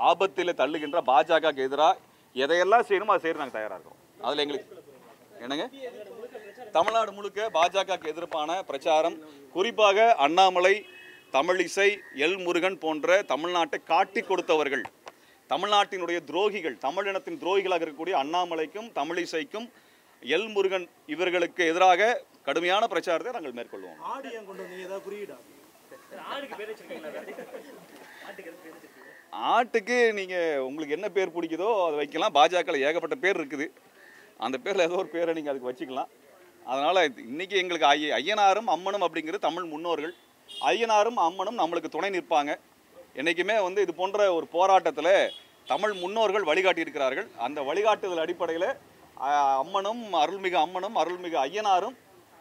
ஆபத்தில் தள்ளுகின்ற பாஜகவுக்கு எதிராக எதையெல்லாம் செய்யணுமோ அதை செய்ய நாங்கள் தயாராக இருக்கோம். அதில் எங்களுக்கு என்னங்க, தமிழ்நாடு முழுக்க பாஜகவுக்கு எதிர்ப்பான பிரச்சாரம், குறிப்பாக அண்ணாமலை, தமிழிசை, எல் முருகன் போன்ற தமிழ்நாட்டை காட்டி கொடுத்தவர்கள், தமிழ்நாட்டினுடைய துரோகிகள், தமிழினத்தின் துரோகிகளாக இருக்கக்கூடிய அண்ணாமலைக்கும் தமிழிசைக்கும் எல் முருகன் இவர்களுக்கு எதிராக கடுமையான பிரச்சாரத்தை நாங்கள் மேற்கொள்வோம். ஆட்டுக்கு நீங்கள் உங்களுக்கு என்ன பேர் பிடிக்குதோ அதை வைக்கலாம். பாஜகவில் ஏகப்பட்ட பேர் இருக்குது. அந்த பேரில் ஏதோ ஒரு பேரை நீங்கள் அதுக்கு வச்சுக்கலாம். அதனால் இன்றைக்கி எங்களுக்கு ஐயனாரும் அம்மனும் அப்படிங்கிறது தமிழ் முன்னோர்கள். ஐயனாரும் அம்மனும் நம்மளுக்கு துணை நிற்பாங்க. என்றைக்குமே இது போன்ற ஒரு போராட்டத்தில் தமிழ் முன்னோர்கள் வழிகாட்டி இருக்கிறார்கள். அந்த வழிகாட்டுதல் அடிப்படையில் அருள்மிகு அம்மனும் அருள்மிகு ஐயனாரும்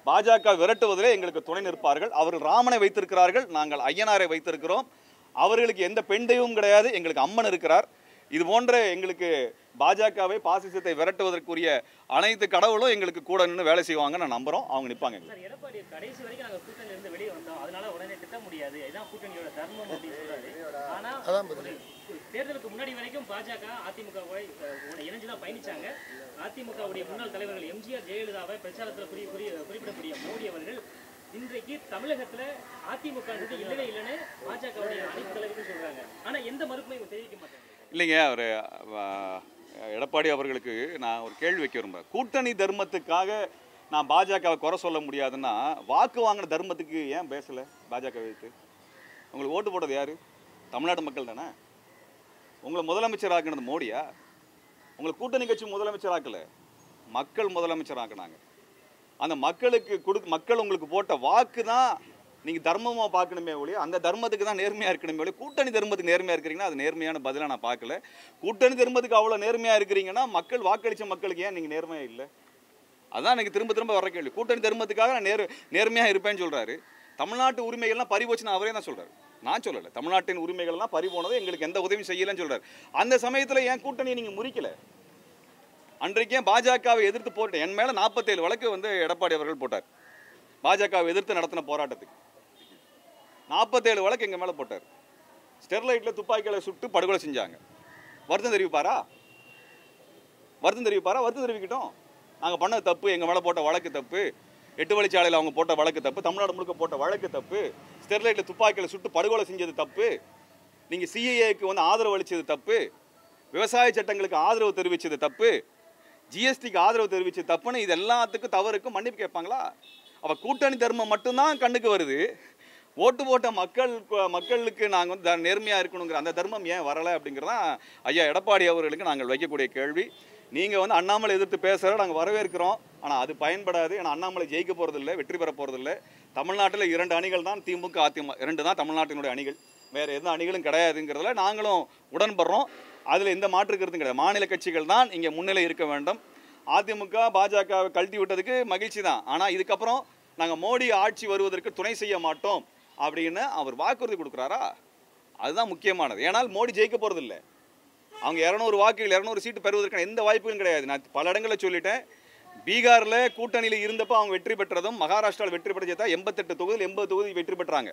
பாஜக விரட்டுவதிலே எங்களுக்கு துணை நிற்பார்கள். அவர்கள் ராமனை வைத்திருக்கிறார்கள், நாங்கள் ஐயனாரை வைத்திருக்கிறோம். அவர்களுக்கு எந்த பெண் தெய்வமும் கிடையாது, எங்களுக்கு அம்மன் இருக்கிறார். இது போன்ற எங்களுக்கு பாஜகவை பாசிசத்தை விரட்டுவதற்குரிய அனைத்து கடவுளும் எங்களுக்கு கூட நின்று வேலை செய்வாங்க. நான் நம்புறோம், அவங்க நிற்பாங்க. எடப்பாடி கடைசி வரைக்கும் நாங்கள் கூட்டணியில இருந்து வெளியே வந்தோம், அதனால உடனே திட்ட முடியாது, இதுதான் கூட்டணியோட தர்மம் அப்படின்னு சொல்றாரு. ஆனா தேர்தலுக்கு முன்னாடி வரைக்கும் பாஜக அதிமுகவை இணைஞ்சுதான் பயணிச்சாங்க. அதிமுகவுடைய முன்னாள் தலைவர்கள் எம்ஜிஆர், ஜெயலலிதாவை பிரச்சாரத்தில் குறிப்பிடக்கூடிய மோடி அவர்கள் இன்றைக்கு தமிழகத்துல அதிமுக இல்லவே இல்லைன்னு பாஜகவுடைய அனைத்து தலைவர்கள் சொல்றாங்க. ஆனா எந்த மறுப்பையும் தெரிவிக்க மாட்டாங்க. இல்லைங்க, அவர் எடப்பாடி அவர்களுக்கு நான் ஒரு கேள்வி வைக்க விரும்புகிறேன். கூட்டணி தர்மத்துக்காக நான் பாஜகவை குறை சொல்ல முடியாதுன்னா வாக்கு வாங்கின தர்மத்துக்கு ஏன் பேசலை? பாஜக வைத்து உங்களுக்கு ஓட்டு போட்டது யார்? தமிழ்நாட்டு மக்கள் தானே. உங்களை முதலமைச்சர் ஆக்கினது மோடியா? உங்களை கூட்டணி கட்சி முதலமைச்சர் ஆக்கல, மக்கள் முதலமைச்சர் ஆக்கினாங்க. அந்த மக்கள் உங்களுக்கு போட்ட வாக்கு தான் நீங்கள் தர்மமாக பார்க்கணுமே ஒழிய, அந்த தர்மத்துக்கு தான் நேர்மையாக இருக்கணுமே ஒழிய, கூட்டணி தர்மத்துக்கு நேர்மையாக இருக்கிறீங்கன்னா அது நேர்மையான பதிலாக நான் பார்க்கல. கூட்டணி தர்மத்துக்கு அவ்வளோ நேர்மையாக இருக்கிறீங்கன்னா மக்கள் வாக்களித்த மக்களுக்கு ஏன் நீங்கள் நேர்மையாக இல்லை? அதுதான் எனக்கு திரும்ப வர கேள்வி. கூட்டணி தர்மத்துக்காக நான் நேர்மையாக இருப்பேன்னு சொல்கிறாரு. தமிழ்நாட்டு உரிமைகள்லாம் பறிபோச்சுன்னு அவரே தான் சொல்கிறார், நான் சொல்லலை. தமிழ்நாட்டின் உரிமைகள்லாம் பறிபோனதை எங்களுக்கு எந்த உதவியும் செய்யலைன்னு சொல்கிறார். அந்த சமயத்தில் ஏன் கூட்டணியை நீங்கள் முறிக்கலை? அன்றைக்கே பாஜகவை எதிர்த்து போட்டு என் மேலே 47 வழக்கு எடப்பாடி அவர்கள் போட்டார். பாஜகவை எதிர்த்து நடத்தின போராட்டத்துக்கு 47 வழக்கு எங்கள் மேலே போட்டார். ஸ்டெர்லைட்டில் துப்பாக்கிகளை சுட்டு படுகொலை செஞ்சாங்க. வருத்தம் தெரிவிப்பாரா? வருத்தம் தெரிவிக்கட்டும். நாங்கள் பண்ணது தப்பு, எங்கள் மேலே போட்ட வழக்கு தப்பு, 8 வழிச்சாலையில் அவங்க போட்ட வழக்கு தப்பு, தமிழ்நாடு முழுக்க போட்ட வழக்கு தப்பு, ஸ்டெர்லைட்டில் துப்பாக்கிகளை சுட்டு படுகொலை செஞ்சது தப்பு, நீங்கள் சிஏஏக்கு ஆதரவு அளித்தது தப்பு, விவசாய சட்டங்களுக்கு ஆதரவு தெரிவித்தது தப்பு, ஜிஎஸ்டிக்கு ஆதரவு தெரிவித்தது தப்புன்னு இது எல்லாத்துக்கும் தவறுக்கும் மன்னிப்பு கேட்பாங்களா? அப்போ கூட்டணி தர்மம் மட்டும்தான் கண்ணுக்கு வருது, ஓட்டு போட்ட மக்களுக்கு நாங்கள் வந்து நேர்மையாக இருக்கணுங்கிற அந்த தர்மம் ஏன் வரலை அப்படிங்கிறதான் ஐயா எடப்பாடி அவர்களுக்கு நாங்கள் வைக்கக்கூடிய கேள்வி. நீங்கள் வந்து அண்ணாமலை எதிர்த்து பேசுகிற நாங்கள் வரவேற்கிறோம். ஆனால் அது பயன்படாது. ஏன்னா அண்ணாமலை ஜெயிக்க போகிறதில்ல, வெற்றி பெற போகிறதில்ல. தமிழ்நாட்டில் 2 அணிகள் தான், திமுக அதிமுக 2 தான் தமிழ்நாட்டினுடைய அணிகள், வேறு எந்த அணிகளும் கிடையாதுங்கிறதுல நாங்களும் உடன்படுறோம். அதில் எந்த மாற்று கருத்தும் கிடையாது. மாநில கட்சிகள் தான் இங்கே முன்னிலை இருக்க வேண்டும். அதிமுக பாஜகவை கழட்டி விட்டதுக்கு மகிழ்ச்சி தான். ஆனால் இதுக்கப்புறம் நாங்கள் மோடி ஆட்சி வருவதற்கு துணை செய்ய மாட்டோம் அப்படின்னு அவர் வாக்குறுதி கொடுக்குறாரா? அதுதான் முக்கியமானது. ஏன்னால் மோடி ஜெயிக்க போகிறதில்லை. அவங்க 200 வாக்குகள் 200 சீட்டு பெறுவதற்கான எந்த வாய்ப்புகளும் கிடையாது. நான் பல இடங்களில் சொல்லிட்டேன். பீகாரில் கூட்டணியில் இருந்தப்போ அவங்க வெற்றி பெற்றதும், மகாராஷ்டிராவில் வெற்றி பெற்ற 88 தொகுதியில் 80 தொகுதி வெற்றி பெற்றாங்க.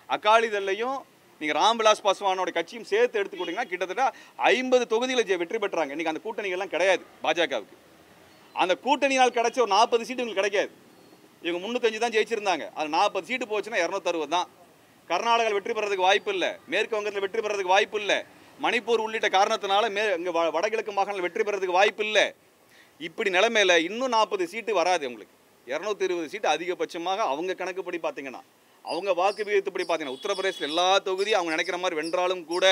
அகாலிதள்லையும் நீங்கள் ராம்விலாஸ் பாஸ்வானோட கட்சியும் சேர்த்து எடுத்துக்கிட்டிங்கன்னா கிட்டத்தட்ட 50 தொகுதியில் வெற்றி பெற்றாங்க. இன்றைக்கி அந்த கூட்டணிகள்லாம் கிடையாது பாஜகவுக்கு. அந்த கூட்டணியால் கிடைச்ச ஒரு 40 சீட்டு உங்களுக்கு கிடைக்காது. இவங்க 305 தான் ஜெயிச்சிருந்தாங்க. அது 40 சீட்டு போச்சுன்னா 260 தான். கர்நாடகாவில் வெற்றி பெறதுக்கு வாய்ப்பு இல்லை, மேற்கு வங்கத்தில் வெற்றி பெறதுக்கு வாய்ப்பு இல்லை, மணிப்பூர் உள்ளிட்ட காரணத்தினால இங்கே வடகிழக்கு மாகாணத்தில் வெற்றி பெறதுக்கு வாய்ப்பு இல்லை. இப்படி நிலைமையில் இன்னும் 40 சீட்டு வராது உங்களுக்கு. 220 சீட்டு அதிகபட்சமாக அவங்க கணக்குப்படி பார்த்தீங்கன்னா, அவங்க வாக்கு விகிதத்துப்படி பார்த்தீங்கன்னா, உத்தரப்பிரதேசத்தில் எல்லா தொகுதியும் அவங்க நினைக்கிற மாதிரி வென்றாலும் கூட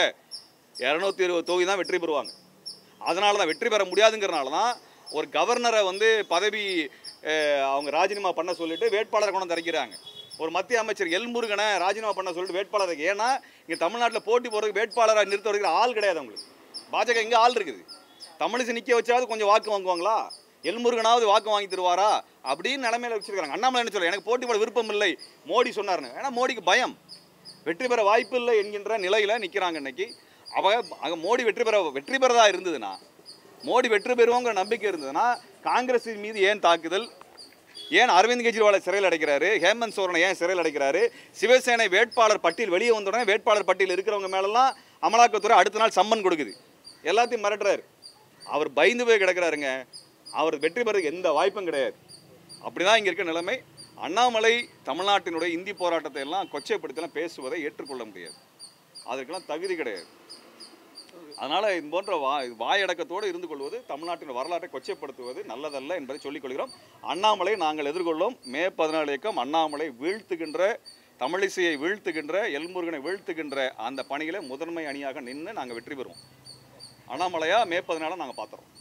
220 தொகுதி தான் வெற்றி பெறுவாங்க. அதனால தான் வெற்றி பெற முடியாதுங்கிறனால தான் ஒரு கவர்னரை வந்து பதவி அவங்க ராஜினாமா பண்ண சொல்லிட்டு வேட்பாளரை கொண்டு வந்து இறக்கிறாங்க. ஒரு மத்திய அமைச்சர் எல் முருகனை ராஜினாமா பண்ண சொல்லிட்டு வேட்பாளருக்கு. ஏன்னா இங்கே தமிழ்நாட்டில் போட்டி போகிறதுக்கு வேட்பாளராக நிறுத்த வருகிற ஆள் கிடையாது அவங்களுக்கு. பாஜக இங்கே ஆள் இருக்குது. தமிழிசை நிற்க வச்சாவது கொஞ்சம் வாக்கு வாங்குவாங்களா? எல் முருகனாவது வாக்கு வாங்கி தருவாரா அப்படின்னு நிலைமையில வச்சிருக்காங்க. அண்ணாமலை என்ன சொல்ல, எனக்கு போட்டி போட விருப்பம் இல்லை மோடி சொன்னார்னு. ஏன்னா மோடிக்கு பயம், வெற்றி பெற வாய்ப்பு இல்லை என்கின்ற நிலையில் நிற்கிறாங்க இன்னைக்கு. அவங்க மோடி வெற்றி பெறதா இருந்ததுன்னா, மோடி வெற்றி பெறுவோங்கிற நம்பிக்கை இருந்ததுன்னா, காங்கிரஸ் மீது ஏன் தாக்குதல்? ஏன் அரவிந்த் கெஜ்ரிவாலை சிறையில் அடைக்கிறாரு? ஹேமந்த் சோரனை ஏன் சிறையில் அடைக்கிறாரு? சிவசேனை வேட்பாளர் பட்டியல் வெளியே வந்தோடனே வேட்பாளர் பட்டியல் இருக்கிறவங்க மேலெல்லாம் அமலாக்கத்துறை அடுத்த நாள் சம்மன் கொடுக்குது, எல்லாத்தையும் மிரட்டுறாரு. அவர் பயந்து போய் கிடக்கிறாருங்க. அவர் வெற்றி பெறதுக்கு எந்த வாய்ப்பும் கிடையாது. அப்படிதான் இங்கே இருக்க நிலைமை. அண்ணாமலை தமிழ்நாட்டினுடைய இந்தி போராட்டத்தை எல்லாம் கொச்சைப்படுத்தலாம் பேசுவதை ஏற்றுக்கொள்ள முடியாது. அதற்கெல்லாம் தகுதி கிடையாது. அதனால் இது போன்ற வாயடக்கத்தோடு இருந்து கொள்வது, தமிழ்நாட்டின் வரலாற்றை கொச்சைப்படுத்துவது நல்லதல்ல என்பதை சொல்லிக்கொள்கிறோம். அண்ணாமலை நாங்கள் எதிர்கொள்ளும். மே 14 இயக்கம் அண்ணாமலை வீழ்த்துகின்ற, தமிழிசையை வீழ்த்துகின்ற, எல்முருகனை வீழ்த்துகின்ற அந்த பணியில் முதன்மை அணியாக நின்று நாங்கள் வெற்றி பெறுவோம். அண்ணாமலையா மே 14 நாங்கள் பார்த்துறோம்.